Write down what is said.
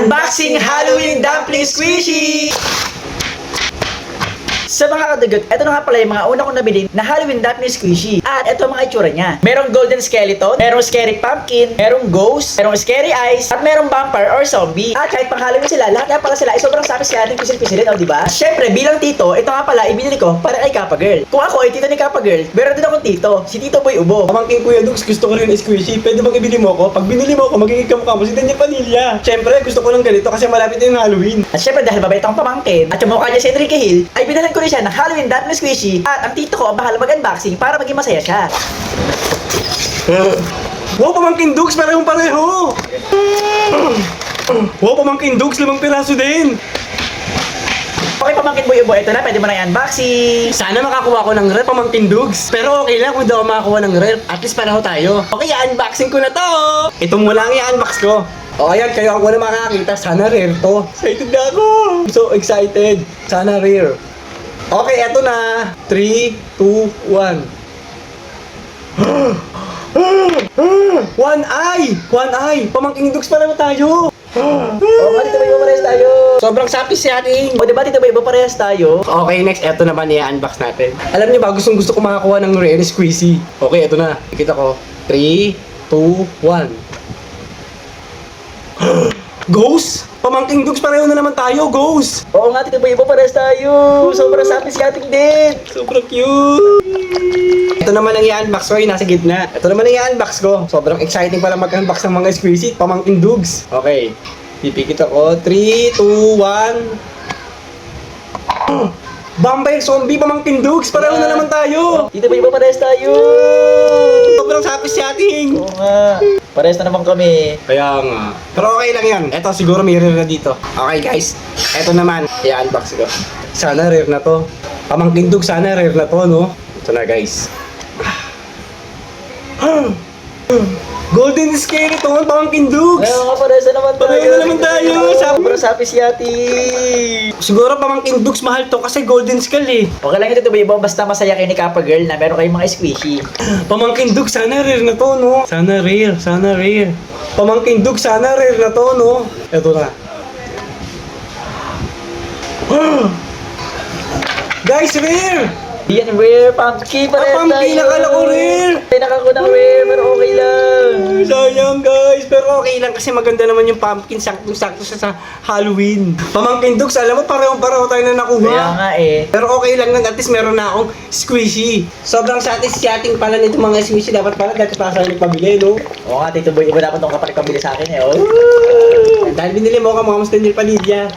Unboxing Halloween Dumpling Squishy! Sa mga kadagot, ito na nga pala yung mga una kong nabili na Halloween Dumpling Squishy. At ito ang mga itsura niya. Merong golden skeleton, merong scary pumpkin, merong ghost, merong scary eyes, at merong vampire or zombie. At kahit pang Halloween sila, lahat nga pala sila ay sobrang sakit sa ating pisil-pisilin, o diba? Siyempre, bilang tito, ito nga pala ibinili ko para kay Kappa Girl. Kung ako ay tito ni Kappa Girl, meron din akong tito, si Tito Boy Ubo. Pamangkin Kuya Dux, gusto ko rin ng squishy. Pwede bang ibili mo ako? Pag binili mo ako, magiging kamukha mo si Daniel Padilla. Siyempre, gusto ko ng ganito kasi malapit na yung Halloween. At syempre dahil mabait akong pamangkin at yung mukha niya si Enrique Hill, ay binalan ko rin siya ng Halloween Dumpling Squishy at ang tito ko ang bahala mag-unboxing para maging masaya siya. Wow, Pamangkin Dux, parehong pareho! Wow, Pamangkin Dux, 5 piraso din! Okay, pamangkin Boy Ubo, ito na, pwede mo na i-unboxing. Sana makakuha ko ng rep, Pamangkin Dux. Pero okay lang kung daw makakuha ng rep. At least pareho tayo. Okay, i-unboxing ko na to! Ito mo lang i-unbox ko. O ayan, kayo ang wala makakita. Sana rare to. Excited na ako! I'm so excited. Sana rare. Okay, eto na. 3, 2, 1. One eye! One eye! Pamangkin Dux, pareho tayo! O, Tito Boy Ubo, parehas tayo. Sobrang sapis si ating. O, diba Tito Boy Ubo, parehas tayo? Okay, next, eto naman i-unbox natin. Alam niyo ba, gustong gusto ko makakuha ng rare squeezy. Okay, eto na. Ikita ko. 3, 2, 1. Ghost? Pamangking Dux, pareho na naman tayo, Ghost! Oo nga, Tito Boy Ubo, parehas tayo. Sobrang sapis si ating din. Sobrang cute! Ito naman ang i-unbox ko, nasa gitna. Ito naman ang i-unbox ko. Sobrang exciting pala mag-unbox ng mga squeezy. Pamangking Dux. Okay, pipikit ako. 3, 2, 1. Vampire zombie, Pamangkin Dux, pareho na naman tayo! Tito Boy Ubo, parehas tayo. Sobrang sapis si ating! Oo nga, parehas na naman kami. Kaya nga. Pero okay lang yan. Eto, siguro may rare na dito. Okay guys, eto naman. I-unbox ko. Sana rare na to. Pamangkin Dux, sana rare na to, no? Ito na guys. Golden skeleton, Pamangkin Dux! Ayaw nga, parehas na naman tayo. Pareho na naman tayo. Sobrang sapis si ating. Siguro Pamangkin Dux mahal to kasi golden skull eh. Okay lang ito, Tito Boy Ubo, basta masaya kayo ni Kappa Girl na meron kayong mga squishy. Pamangkin Dux, sana rare na to, no? Sana rare, sana rare. Pamangkin Dux, sana rare na to, no? Eto na. Guys, rare! Yan, rare pumpkin, parehas tayo. Pumpkin, nakala ko rare! Pinaka ko ng rare, pero okay lang. Sayang guys, pero okay lang kasi maganda naman yung pumpkin, sakto-sakto siya sa Halloween. Pamangkin Dux, alam mo pareho tayo na nakuha. Kaya nga eh. Pero okay lang at least meron na akong squishy. Sobrang satisfying pala nito mga squishy. Dapat pala dati pa sa nagpabili, no? Oo nga, Tito Boy Ubo, dapat nung kapatid pabili sa akin eh. Oh. Dahil binili mo ka mga Daniel Padilla.